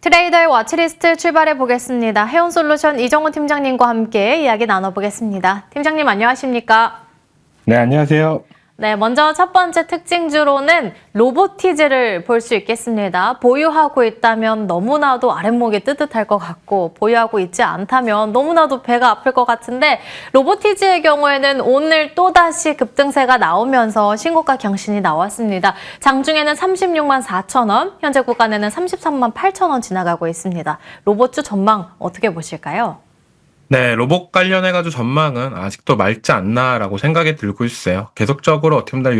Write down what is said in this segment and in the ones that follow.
트레이더의 와치리스트 출발해 보겠습니다. 해온솔루션 이정훈 팀장님과 함께 이야기 나눠보겠습니다. 팀장님 안녕하십니까? 네, 안녕하세요. 네, 먼저 첫 번째 특징주로는 로보티즈를 볼 수 있겠습니다. 보유하고 있다면 너무나도 아랫목이 뜨뜻할 것 같고 보유하고 있지 않다면 너무나도 배가 아플 것 같은데 로보티즈의 경우에는 오늘 또다시 급등세가 나오면서 신고가 경신이 나왔습니다. 장중에는 36만 4천 원, 현재 구간에는 33만 8천 원 지나가고 있습니다. 로봇주 전망 어떻게 보실까요? 네, 로봇 관련해가지고 전망은 아직도 맑지 않나라고 생각이 들고 있어요. 계속적으로 어떻게 보면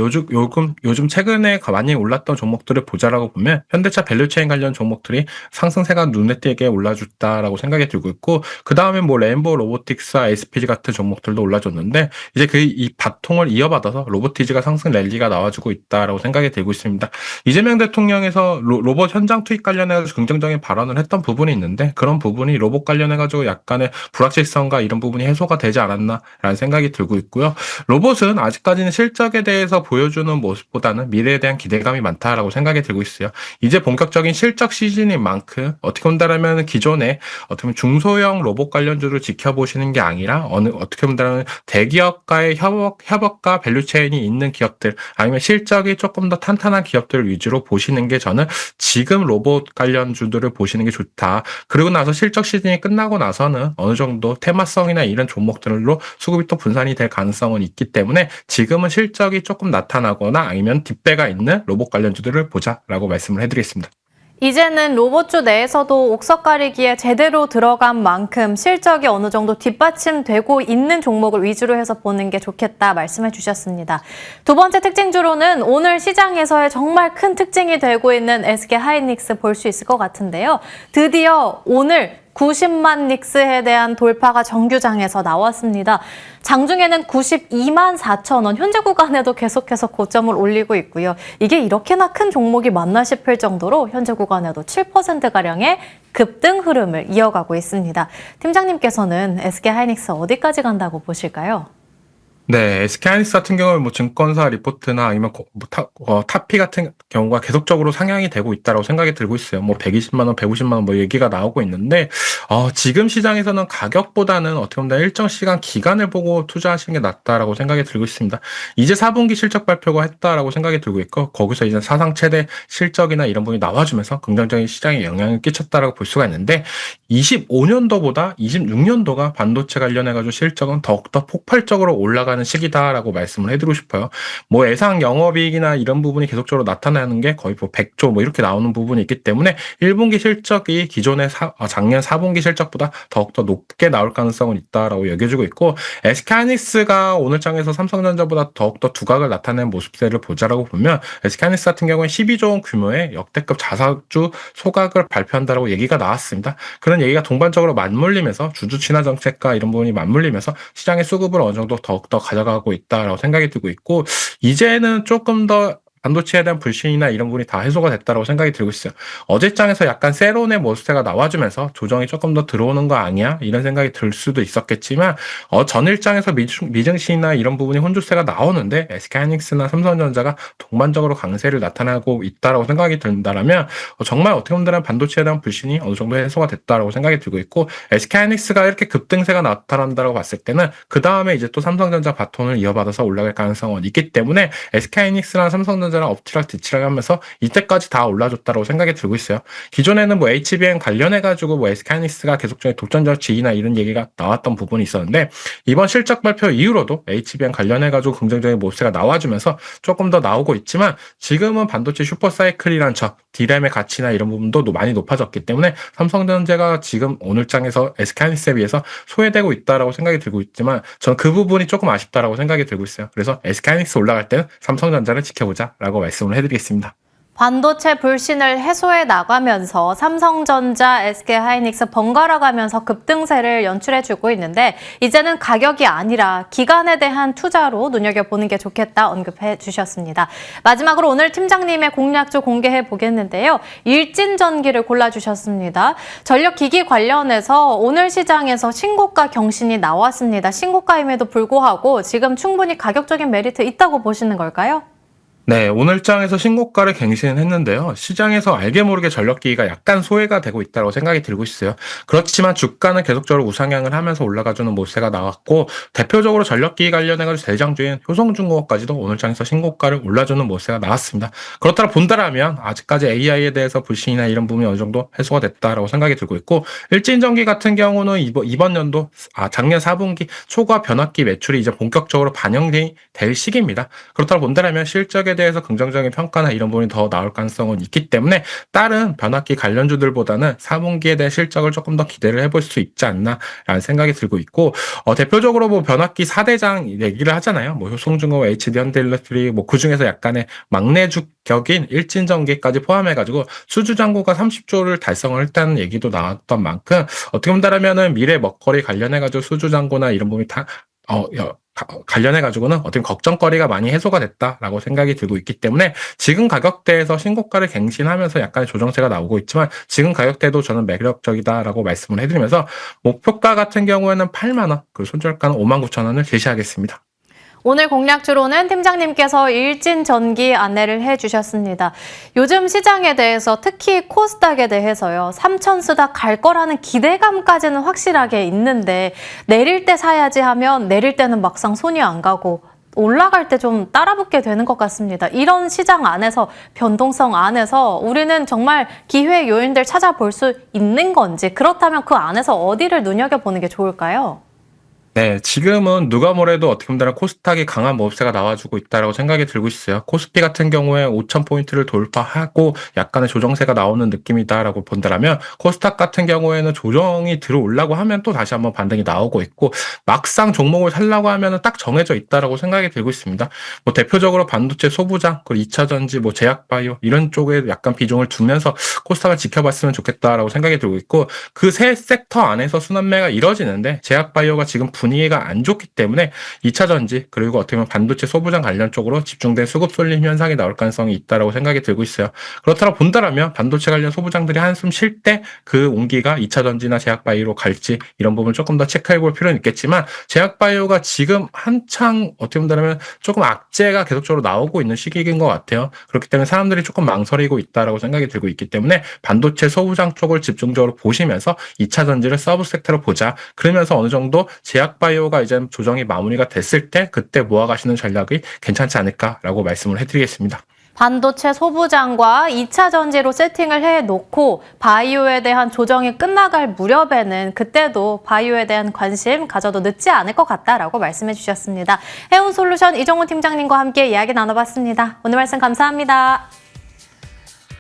요즘 최근에 많이 올랐던 종목들을 보자라고 보면 현대차 밸류체인 관련 종목들이 상승세가 눈에 띄게 올라줬다라고 생각이 들고 있고, 그 다음에 뭐 레인보우 로보틱스와 SPG 같은 종목들도 올라줬는데 이제 이 바통을 이어받아서 로보티즈가 상승 랠리가 나와주고 있다라고 생각이 들고 있습니다. 이재명 대통령에서 로봇 현장 투입 관련해가지고 긍정적인 발언을 했던 부분이 있는데 그런 부분이 로봇 관련해가지고 약간의 불확실성과 이런 부분이 해소가 되지 않았나라는 생각이 들고 있고요. 로봇은 아직까지는 실적에 대해서 보여주는 모습보다는 미래에 대한 기대감이 많다라고 생각이 들고 있어요. 이제 본격적인 실적 시즌인 만큼 어떻게 본다면 기존에 어떻게 보면 중소형 로봇 관련주를 지켜보시는 게 아니라 어떻게 본다면 대기업과의 협업과 밸류체인이 있는 기업들 아니면 실적이 조금 더 탄탄한 기업들 위주로 보시는 게 저는 지금 로봇 관련주들을 보시는 게 좋다. 그리고 나서 실적 시즌이 끝나고 나서는 어느 정도 테마성이나 이런 종목들로 수급이 또 분산이 될 가능성은 있기 때문에 지금은 실적이 조금 나타나거나 아니면 뒷배가 있는 로봇 관련주들을 보자라고 말씀을 해드리겠습니다. 이제는 로봇주 내에서도 옥석 가리기에 제대로 들어간 만큼 실적이 어느 정도 뒷받침되고 있는 종목을 위주로 해서 보는 게 좋겠다 말씀해 주셨습니다. 두 번째 특징주로는 오늘 시장에서의 정말 큰 특징이 되고 있는 SK하이닉스 볼 수 있을 것 같은데요. 드디어 오늘 90만 닉스에 대한 돌파가 정규장에서 나왔습니다. 장중에는 92만 4천 원, 현재 구간에도 계속해서 고점을 올리고 있고요. 이게 이렇게나 큰 종목이 맞나 싶을 정도로 현재 구간에도 7%가량의 급등 흐름을 이어가고 있습니다. 팀장님께서는 SK하이닉스 어디까지 간다고 보실까요? 네, SK하이닉스 같은 경우는 뭐 증권사 리포트나 아니면 타피 같은 경우가 계속적으로 상향이 되고 있다고 생각이 들고 있어요. 뭐 120만 원, 150만 원 뭐 얘기가 나오고 있는데 지금 시장에서는 가격보다는 어떻게 보면 일정 시간 기간을 보고 투자하시는 게 낫다라고 생각이 들고 있습니다. 이제 4분기 실적 발표가 했다라고 생각이 들고 있고 거기서 이제 사상 최대 실적이나 이런 부분이 나와주면서 긍정적인 시장에 영향을 끼쳤다라고 볼 수가 있는데 25년도보다 26년도가 반도체 관련해가지고 실적은 더욱더 폭발적으로 올라가는 시기다라고 말씀을 해드리고 싶어요. 뭐 예상 영업이익이나 이런 부분이 계속적으로 나타나는 게 거의 뭐 100조 뭐 이렇게 나오는 부분이 있기 때문에 1분기 실적이 기존의 작년 4분기 실적보다 더욱더 높게 나올 가능성은 있다라고 여겨지고 있고 SK하이닉스가 오늘 장에서 삼성전자보다 더욱더 두각을 나타내는 모습들을 보자라고 보면 SK하이닉스 같은 경우에 12조 원 규모의 역대급 자사주 소각을 발표한다라고 얘기가 나왔습니다. 그런 얘기가 동반적으로 맞물리면서 주주 친화 정책과 이런 부분이 맞물리면서 시장의 수급을 어느 정도 더욱더 가져가고 있다라고 생각이 들고 있고 이제는 조금 더 반도체에 대한 불신이나 이런 부분이 다 해소가 됐다고 생각이 들고 있어요. 어제장에서 약간 세론의 모습세가 나와주면서 조정이 조금 더 들어오는 거 아니야? 이런 생각이 들 수도 있었겠지만 전일장에서 미증시나 이런 부분이 혼조세가 나오는데 SK하이닉스나 삼성전자가 동반적으로 강세를 나타나고 있다고 생각이 든다라면 정말 어떻게 보면 반도체에 대한 불신이 어느 정도 해소가 됐다고 생각이 들고 있고 SK하이닉스가 이렇게 급등세가 나타난다고 봤을 때는 그 다음에 이제 또 삼성전자 바톤을 이어받아서 올라갈 가능성은 있기 때문에 SK하이닉스나 삼성전자 엎치락 뒤치락 하면서 이때까지 다 올라줬다고 생각이 들고 있어요. 기존에는 뭐 HBM 관련해가지고 뭐 SK하이닉스가 계속적인 독점적 지위나 이런 얘기가 나왔던 부분이 있었는데 이번 실적 발표 이후로도 HBM 관련해가지고 긍정적인 모습세가 나와주면서 조금 더 나오고 있지만 지금은 반도체 슈퍼사이클이란 D램의 가치나 이런 부분도 많이 높아졌기 때문에 삼성전자가 지금 오늘장에서 SK하이닉스에 비해서 소외되고 있다라고 생각이 들고 있지만 저는 그 부분이 조금 아쉽다라고 생각이 들고 있어요. 그래서 SK하이닉스 올라갈 때는 삼성전자를 지켜보자 라고 말씀을 해드리겠습니다. 반도체 불신을 해소해 나가면서 삼성전자, SK하이닉스 번갈아 가면서 급등세를 연출해주고 있는데 이제는 가격이 아니라 기간에 대한 투자로 눈여겨보는 게 좋겠다 언급해 주셨습니다. 마지막으로 오늘 팀장님의 공략주 공개해 보겠는데요. 일진전기를 골라주셨습니다. 전력기기 관련해서 오늘 시장에서 신고가 경신이 나왔습니다. 신고가임에도 불구하고 지금 충분히 가격적인 메리트 있다고 보시는 걸까요? 네, 오늘장에서 신고가를 갱신했는데요. 시장에서 알게 모르게 전력기가 약간 소외가 되고 있다고 생각이 들고 있어요. 그렇지만 주가는 계속적으로 우상향을 하면서 올라가주는 모세가 나왔고, 대표적으로 전력기 관련해가지고 대장주인 효성중공업까지도 오늘장에서 신고가를 올라주는 모세가 나왔습니다. 그렇다고 본다라면 아직까지 AI에 대해서 불신이나 이런 부분이 어느 정도 해소가 됐다라고 생각이 들고 있고, 일진전기 같은 경우는 이번 연도 작년 4분기 초과 변압기 매출이 이제 본격적으로 반영될 시기입니다. 그렇다고 본다라면 실적에 대해서 긍정적인 평가나 이런 부분이 더 나올 가능성은 있기 때문에 다른 변압기 관련주들보다는 4분기에 대한 실적을 조금 더 기대를 해볼 수 있지 않나라는 생각이 들고 있고, 대표적으로 뭐 변압기 4대장 얘기를 하잖아요. 뭐 효성중공업, HD 현대일렉트릭, 뭐 그중에서 약간의 막내 주격인 일진전기까지 포함해가지고 수주잔고가 30조를 달성을 했다는 얘기도 나왔던 만큼, 어떻게 본다라면은 미래 먹거리 관련해가지고 수주잔고나 이런 부분이 다 관련해가지고는 어떤 걱정거리가 많이 해소가 됐다라고 생각이 들고 있기 때문에 지금 가격대에서 신고가를 갱신하면서 약간의 조정세가 나오고 있지만, 지금 가격대도 저는 매력적이다라고 말씀을 해드리면서 목표가 같은 경우에는 8만 원, 그리고 손절가는 5만 9천 원을 제시하겠습니다. 오늘 공략주로는 팀장님께서 일진전기 안내를 해주셨습니다. 요즘 시장에 대해서 특히 코스닥에 대해서요. 3천 쓰다 갈 거라는 기대감까지는 확실하게 있는데 내릴 때 사야지 하면 내릴 때는 막상 손이 안 가고 올라갈 때 좀 따라붙게 되는 것 같습니다. 이런 시장 안에서 변동성 안에서 우리는 정말 기회 요인들 찾아볼 수 있는 건지, 그렇다면 그 안에서 어디를 눈여겨보는 게 좋을까요? 네, 지금은 누가 뭐래도 어떻게 보면 코스닥이 강한 모습세가 나와주고 있다라고 생각이 들고 있어요. 코스피 같은 경우에 5,000포인트를 돌파하고 약간의 조정세가 나오는 느낌이다라고 본다라면, 코스닥 같은 경우에는 조정이 들어오려고 하면 또 다시 한번 반등이 나오고 있고, 막상 종목을 살려고 하면 딱 정해져 있다라고 생각이 들고 있습니다. 뭐 대표적으로 반도체 소부장, 그리고 2차전지, 뭐 제약바이오 이런 쪽에 약간 비중을 두면서 코스닥을 지켜봤으면 좋겠다라고 생각이 들고 있고, 그 세 섹터 안에서 순환매가 이뤄지는데 제약바이오가 지금 분위기가 안 좋기 때문에 2차전지 그리고 어떻게 보면 반도체 소부장 관련 쪽으로 집중된 수급 쏠림 현상이 나올 가능성이 있다라고 생각이 들고 있어요. 그렇다고 본다라면 반도체 관련 소부장들이 한숨 쉴 때 그 온기가 2차전지나 제약바이오로 갈지 이런 부분 조금 더 체크해 볼 필요는 있겠지만, 제약바이오가 지금 한창 어떻게 본다면 조금 악재가 계속적으로 나오고 있는 시기인 것 같아요. 그렇기 때문에 사람들이 조금 망설이고 있다라고 생각이 들고 있기 때문에 반도체 소부장 쪽을 집중적으로 보시면서 2차전지를 서브 섹터로 보자. 그러면서 어느 정도 제약바이오가 이제 조정이 마무리가 됐을 때 그때 모아가시는 전략이 괜찮지 않을까라고 말씀을 해드리겠습니다. 반도체 소부장과 2차 전지로 세팅을 해놓고 바이오에 대한 조정이 끝나갈 무렵에는 그때도 바이오에 대한 관심 가져도 늦지 않을 것 같다라고 말씀해 주셨습니다. 해운솔루션 이정훈 팀장님과 함께 이야기 나눠봤습니다. 오늘 말씀 감사합니다.